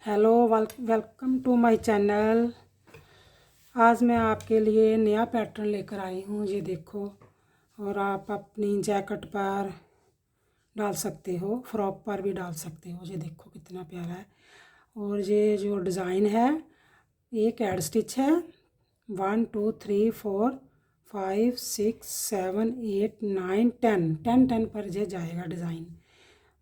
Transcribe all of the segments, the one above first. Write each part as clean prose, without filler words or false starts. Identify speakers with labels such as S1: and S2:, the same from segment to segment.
S1: Hello, welcome to my channel. आज मैं आपके लिए नया पैटर्न लेकर आई हूँ। ये देखो, और आप अपनी जैकेट पर डाल सकते हो, फ्रॉक पर भी डाल सकते हो। ये देखो कितना प्यारा है। और ये जो डिज़ाइन है, एक एड स्टिच है। 1 2 3 4 5 6 7 8 9 10 10 10 पर ये जाएगा डिज़ाइन।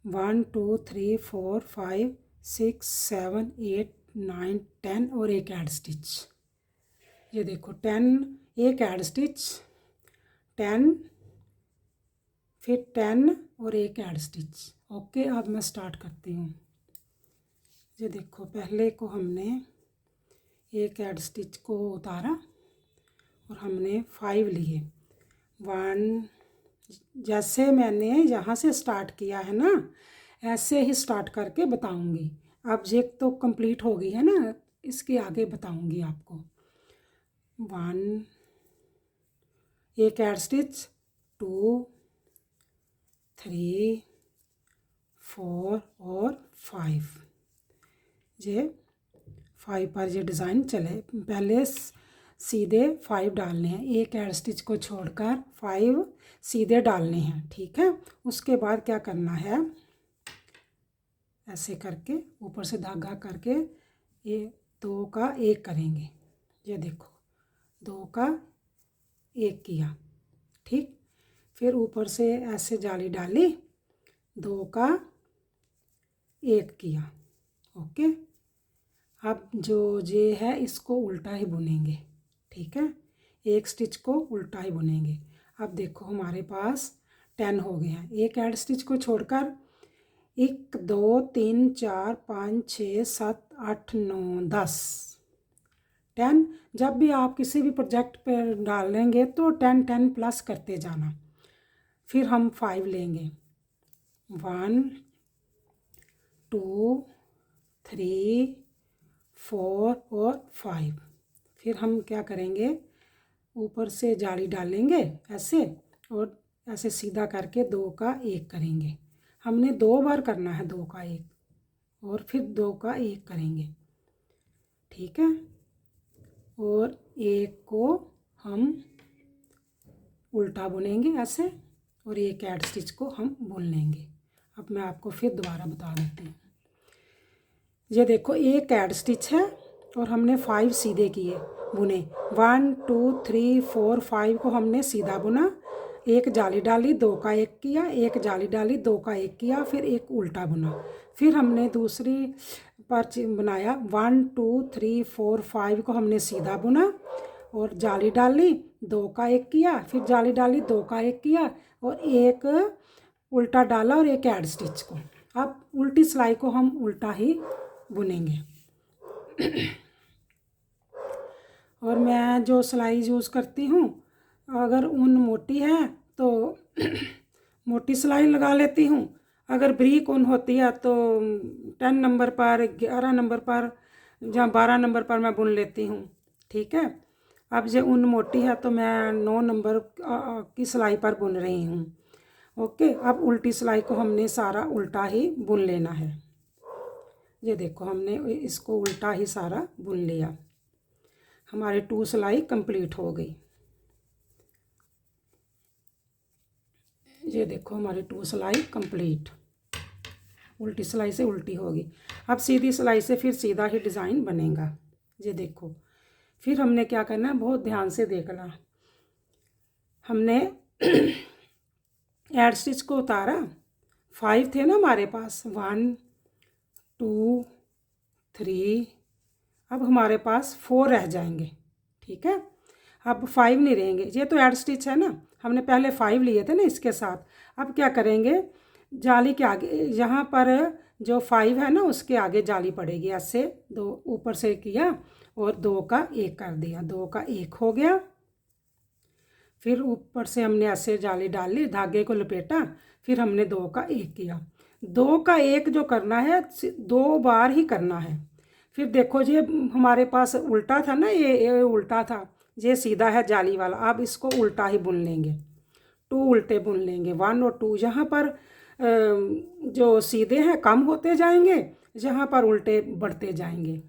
S1: 1 2 3 4 5 6 7 8 9 10 और एक एड स्टिच। ये देखो 10, एक एड स्टिच, 10, फिर 10 और एक एड स्टिच। ओके, अब मैं स्टार्ट करती हूँ। ये देखो, पहले को हमने एक एड स्टिच को उतारा और हमने 5 लिए। 1, जैसे मैंने यहाँ से स्टार्ट किया है ना, ऐसे ही स्टार्ट करके बताऊंगी। अब ये तो कंप्लीट हो गई है ना, इसके आगे बताऊंगी आपको। 1, एक एड स्टिच, 2, 3, 4 और 5। ये 5 पर ये डिज़ाइन चले। पहले सीधे 5 डालने हैं, एक एड स्टिच को छोड़कर 5 सीधे डालने हैं, ठीक है। उसके बाद क्या करना है, ऐसे करके ऊपर से धागा करके ये 2 का 1 करेंगे। ये देखो, 2 का 1 किया, ठीक। फिर ऊपर से ऐसे जाली डाली, 2 का 1 किया। ओके, अब जो ये है इसको उल्टा ही बुनेंगे, ठीक है। एक स्टिच को उल्टा ही बुनेंगे। अब देखो, हमारे पास 10 हो गए हैं। एक एड स्टिच को छोड़कर 1 2 3 4 5 6 7 8 9 10 10। जब भी आप किसी भी प्रोजेक्ट पर डालेंगे तो 10 10 प्लस करते जाना। फिर हम 5 लेंगे, 1 2 3 4 और 5। फिर हम क्या करेंगे, ऊपर से जाली डालेंगे ऐसे, और ऐसे सीधा करके 2 का 1 करेंगे। हमने 2 बार करना है 2 का 1, और फिर 2 का 1 करेंगे, ठीक है। और एक को हम उल्टा बुनेंगे ऐसे, और एक एड स्टिच को हम बुन लेंगे। अब मैं आपको फिर दोबारा बता देती हूँ। ये देखो, एक एड स्टिच है और हमने 5 सीधे किए, बुने। 1 2 3 4 5 को हमने सीधा बुना, एक जाली डाली, 2 का 1 किया, एक जाली डाली, 2 का 1 किया, फिर एक उल्टा बुना। फिर हमने दूसरी पर बनाया, 1 2 3 4 5 को हमने सीधा बुना और जाली डाली, 2 का 1 किया, फिर जाली डाली, 2 का 1 किया, और एक उल्टा डाला और एक एड स्टिच को। अब उल्टी सिलाई को हम उल्टा ही बुनेंगे। और मैं जो सिलाई यूज़ करती हूँ, अगर ऊन मोटी है तो मोटी सिलाई लगा लेती हूँ। अगर बारीक ऊन होती है तो 10 नंबर पर, 11 नंबर पर या 12 नंबर पर मैं बुन लेती हूँ, ठीक है। अब ये ऊन मोटी है तो मैं 9 नंबर की सिलाई पर बुन रही हूँ। ओके, अब उल्टी सिलाई को हमने सारा उल्टा ही बुन लेना है। ये देखो, हमने इसको उल्टा ही सारा बुन लिया। हमारी 2 सिलाई कंप्लीट हो गई। ये देखो, हमारी 2 सिलाई कंप्लीट, उल्टी सिलाई से उल्टी होगी। अब सीधी सिलाई से फिर सीधा ही डिज़ाइन बनेगा। ये देखो, फिर हमने क्या करना है, बहुत ध्यान से देखना। हमने एड स्टिच को उतारा, 5 थे ना हमारे पास, 1 2 3, अब हमारे पास 4 रह जाएंगे, ठीक है। अब 5 नहीं रहेंगे। ये तो एड स्टिच है ना, हमने पहले 5 लिए थे ना इसके साथ। अब क्या करेंगे, जाली के आगे, यहाँ पर जो 5 है ना उसके आगे जाली पड़ेगी, ऐसे 2 ऊपर से किया और 2 का 1 कर दिया, 2 का 1 हो गया। फिर ऊपर से हमने ऐसे जाली डाली, धागे को लपेटा, फिर हमने 2 का 1 किया। 2 का 1 जो करना है 2 बार ही करना है। फिर देखो, ये हमारे पास उल्टा था ना, ये उल्टा था, ये सीधा है जाली वाला। अब इसको उल्टा ही बुन लेंगे, 2 उल्टे बुन लेंगे, 1 और 2। यहाँ पर जो सीधे हैं कम होते जाएंगे जहाँ पर उल्टे बढ़ते जाएंगे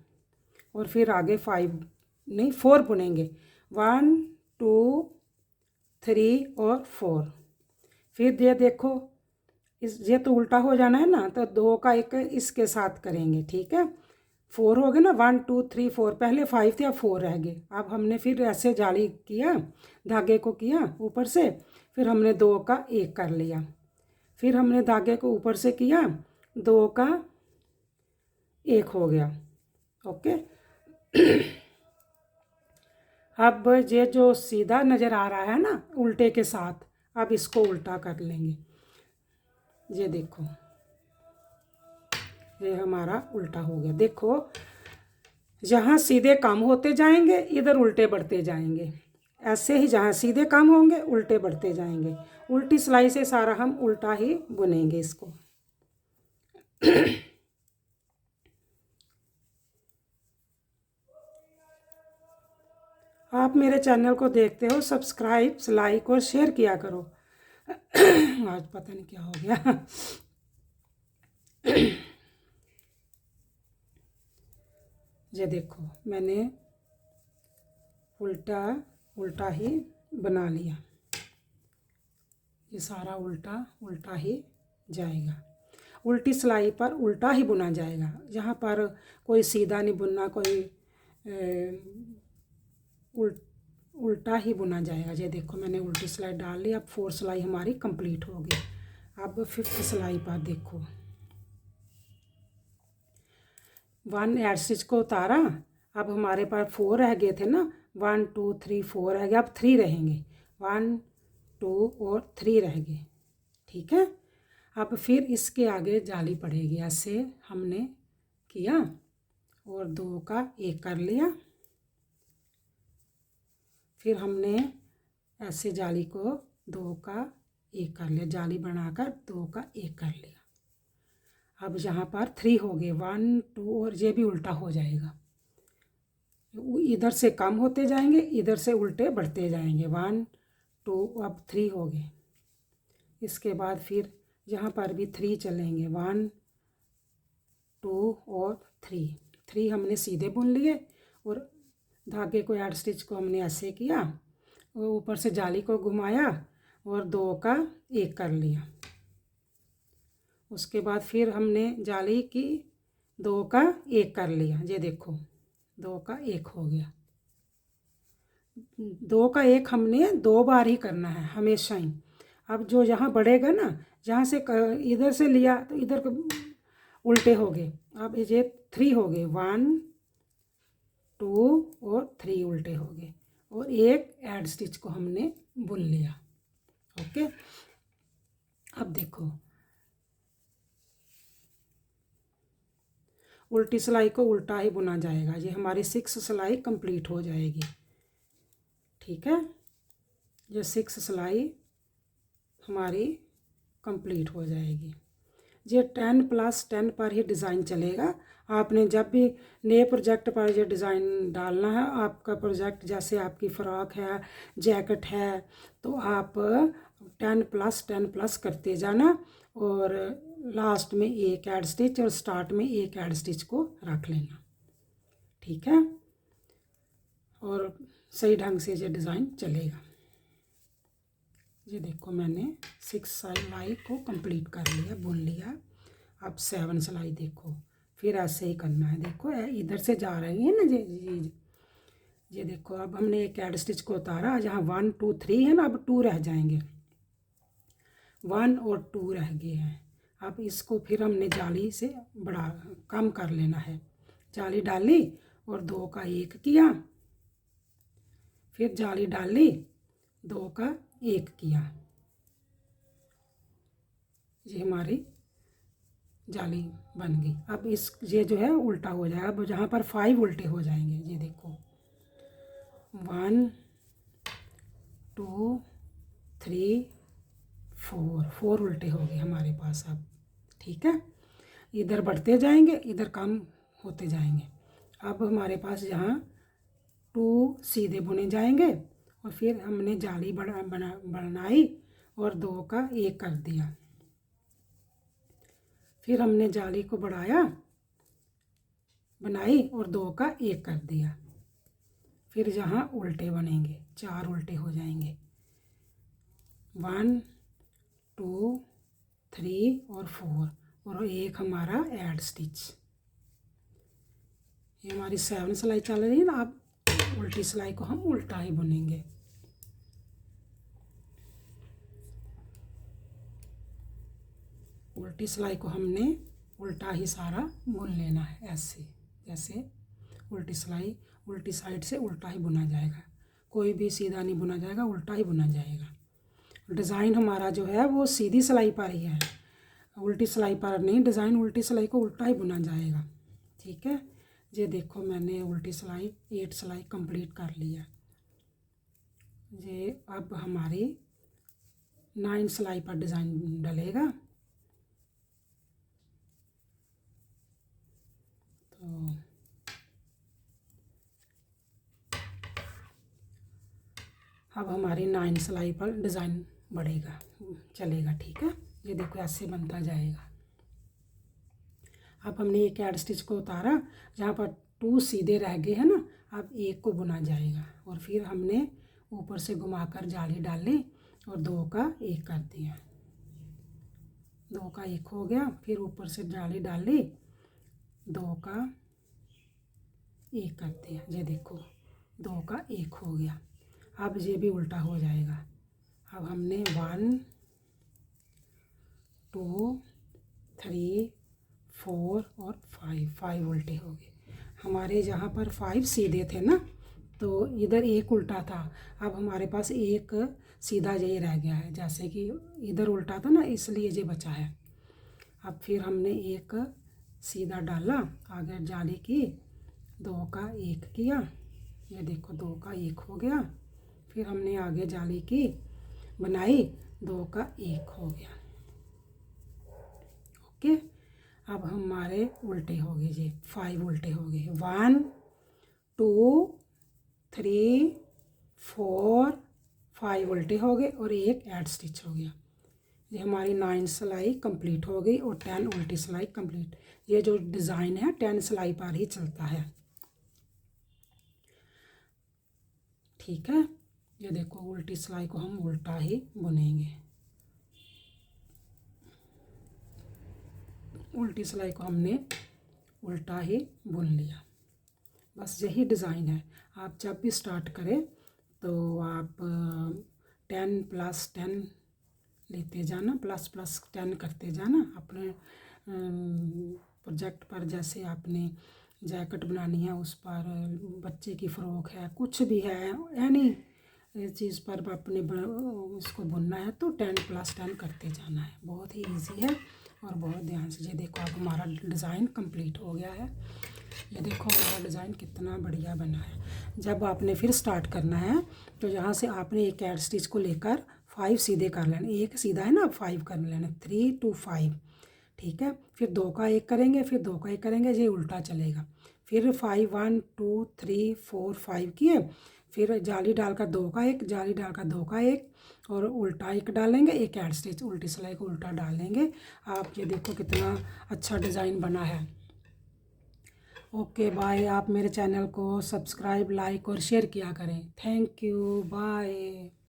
S1: और फिर आगे 4 बुनेंगे। 1 2 3 और 4। फिर ये देखो ये तो उल्टा हो जाना है ना, तो 2 का एक इसके साथ करेंगे, ठीक है। 4 हो गए ना, 1 2 3 4, पहले 5 थे अब 4 रह गए। अब हमने फिर ऐसे जाली किया, धागे को किया ऊपर से, फिर हमने 2 का एक कर लिया, फिर हमने धागे को ऊपर से किया, 2 का एक हो गया। ओके। अब ये जो सीधा नज़र आ रहा है ना उल्टे के साथ, अब इसको उल्टा कर लेंगे। ये देखो ये हमारा उल्टा हो गया। देखो जहाँ सीधे कम होते जाएंगे इधर उल्टे बढ़ते जाएंगे, ऐसे ही जहाँ सीधे कम होंगे उल्टे बढ़ते जाएंगे। उल्टी सिलाई से सारा हम उल्टा ही बुनेंगे इसको। आप मेरे चैनल को देखते हो, सब्सक्राइब लाइक और शेयर किया करो। आज पता नहीं क्या हो गया। ये देखो मैंने उल्टा उल्टा ही बना लिया, ये सारा उल्टा उल्टा ही जाएगा। उल्टी सिलाई पर उल्टा ही बुना जाएगा, जहाँ पर कोई सीधा नहीं बुनना, कोई उल्टा ही बुना जाएगा। ये देखो मैंने उल्टी सिलाई डाल ली। अब 4 सिलाई हमारी कंप्लीट हो गई। अब 5th सिलाई पर देखो 1 एड स्टिच को उतारा, अब हमारे पास 4 रह गए थे ना, 1 2 3 4 रह गए, अब 3 रहेंगे, 1 2 और 3 रह गए, ठीक है। अब फिर इसके आगे जाली पड़ेगी, ऐसे हमने किया और 2 का एक कर लिया, फिर हमने ऐसे जाली को 2 का एक कर लिया, जाली बनाकर 2 का एक कर लिया। अब यहाँ पर 3 हो गए, 1 2 और ये भी उल्टा हो जाएगा, इधर से कम होते जाएंगे इधर से उल्टे बढ़ते जाएंगे। 1 2 अब 3 हो गए। इसके बाद फिर यहाँ पर भी 3 चलेंगे, 1 2 और 3 हमने सीधे बुन लिए और धागे को एड स्टिच को हमने ऐसे किया और ऊपर से जाली को घुमाया और 2 का एक कर लिया। उसके बाद फिर हमने जाली की 2 का एक कर लिया, ये देखो 2 का एक हो गया। 2 का एक हमने 2 बार ही करना है हमेशा ही। अब जो यहाँ बढ़ेगा ना, जहाँ से इधर से लिया तो इधर उल्टे हो गए। अब ये 3 हो गए, 1 2 और 3 उल्टे हो गए और एक एड स्टिच को हमने बुन लिया। ओके। अब देखो उल्टी सिलाई को उल्टा ही बुना जाएगा। ये हमारी 6 सिलाई कंप्लीट हो जाएगी, ठीक है। ये 6 सिलाई हमारी कंप्लीट हो जाएगी। ये 10+10 पर ही डिज़ाइन चलेगा। आपने जब भी नए प्रोजेक्ट पर ये डिज़ाइन डालना है, आपका प्रोजेक्ट जैसे आपकी फ़्रॉक है, जैकेट है, तो आप 10+10+ करते जाना और लास्ट में एक एड स्टिच और स्टार्ट में एक एड स्टिच को रख लेना, ठीक है। और सही ढंग से ये डिज़ाइन चलेगा। ये देखो मैंने 6 सिलाई को कंप्लीट कर लिया, बुन लिया। अब 7 सिलाई देखो, फिर ऐसे ही करना है। देखो इधर से जा रही है ना ये देखो। अब हमने एक एड स्टिच को उतारा, जहाँ 1 2 3 है ना, अब 2 रह जाएंगे, 1 और 2 रह गए हैं। अब इसको फिर हमने जाली से कम कर लेना है। जाली डाली और 2 का एक किया, फिर जाली डाली 2 का एक किया, ये हमारी जाली बन गई। अब ये जो है उल्टा हो जाएगा। अब जहाँ पर 5 उल्टे हो जाएंगे, ये देखो 1 2 3 4 उल्टे हो गए हमारे पास अब, ठीक है। इधर बढ़ते जाएंगे इधर कम होते जाएंगे। अब हमारे पास यहाँ 2 सीधे बुने जाएंगे और फिर हमने जाली बनाई और 2 का एक कर दिया, फिर हमने जाली को बढ़ाया बनाई और 2 का 1 कर दिया। फिर यहाँ उल्टे बनेंगे, 4 उल्टे हो जाएंगे, 1 2 3 और 4 और एक हमारा ऐड स्टिच। ये हमारी 7 सिलाई चल रही है ना। अब उल्टी सिलाई को हम उल्टा ही बुनेंगे। उल्टी सिलाई को हमने उल्टा ही सारा बुन लेना है, ऐसे जैसे उल्टी सिलाई उल्टी साइड से उल्टा ही बुना जाएगा, कोई भी सीधा नहीं बुना जाएगा, उल्टा ही बुना जाएगा। डिज़ाइन हमारा जो है वो सीधी सिलाई पर ही है, उल्टी सिलाई पर नहीं। डिज़ाइन उल्टी सिलाई को उल्टा ही बुना जाएगा, ठीक है। ये देखो मैंने उल्टी सिलाई 8 सिलाई कंप्लीट कर लिया। ये अब हमारी 9 सिलाई पर डिज़ाइन डलेगा। तो अब हमारी 9 सिलाई पर डिज़ाइन बढ़ेगा, चलेगा, ठीक है। ये देखो ऐसे बनता जाएगा। अब हमने एक ऐड स्टिच को उतारा, जहाँ पर 2 सीधे रह गए हैं ना, अब 1 को बुना जाएगा और फिर हमने ऊपर से घुमाकर जाली डाली और 2 का 1 कर दिया। 2 का 1 हो गया, फिर ऊपर से जाली डाली, 2 का 1 कर दिया। ये देखो 2 का 1 हो गया। अब ये भी उल्टा हो जाएगा। अब हमने 1 2 3 4 और 5 उल्टे हो गए हमारे। जहाँ पर 5 सीधे थे ना, तो इधर 1 उल्टा था। अब हमारे पास 1 सीधा यही रह गया है, जैसे कि इधर उल्टा था ना, इसलिए ये बचा है। अब फिर हमने 1 सीधा डाला, आगे जाली की, 2 का 1 किया। ये देखो 2 का 1 हो गया। फिर हमने आगे जाली की बनाई, 2 का 1 हो गया। ओके, अब हमारे उल्टे हो गए, ये 5 उल्टे हो गए। 1 2 3 4 5 उल्टे हो गए और 1 ऐड स्टिच हो गया। ये हमारी 9 सिलाई कंप्लीट हो गई और 10 उल्टी सिलाई कंप्लीट। ये जो डिज़ाइन है 10 सिलाई पर ही चलता है, ठीक है। ये देखो उल्टी सिलाई को हम उल्टा ही बुनेंगे। उल्टी सिलाई को हमने उल्टा ही बुन लिया। बस यही डिज़ाइन है। आप जब भी स्टार्ट करें तो आप 10 + 10 लेते जाना, ++10 करते जाना अपने प्रोजेक्ट पर। जैसे आपने जैकेट बनानी है, उस पर बच्चे की फ़्रॉक है, कुछ भी है, एनी चीज़ पर अपने उसको बुनना है तो 10 + 10 करते जाना है। बहुत ही इजी है और बहुत ध्यान से। ये देखो अब हमारा डिज़ाइन कंप्लीट हो गया है। ये देखो हमारा डिज़ाइन कितना बढ़िया बना है। जब आपने फिर स्टार्ट करना है तो यहाँ से आपने एक ऐड स्टिच को लेकर 5 सीधे कर लेना। 1 सीधा है ना, 5 कर लेना, 3 2 5, ठीक है। फिर 2 का 1 करेंगे, फिर 2 का 1 करेंगे, ये उल्टा चलेगा। फिर 5 1 2 3 4 5 किए, फिर जाली डालकर 2 का 1, जाली डालकर 2 का 1 और उल्टा 1 डालेंगे, एक ऐड स्टिच, उल्टी सिलाई को उल्टा डालेंगे। आप ये देखो कितना अच्छा डिज़ाइन बना है। Okay bye. आप मेरे चैनल को सब्सक्राइब, लाइक और शेयर किया करें। Thank you, bye.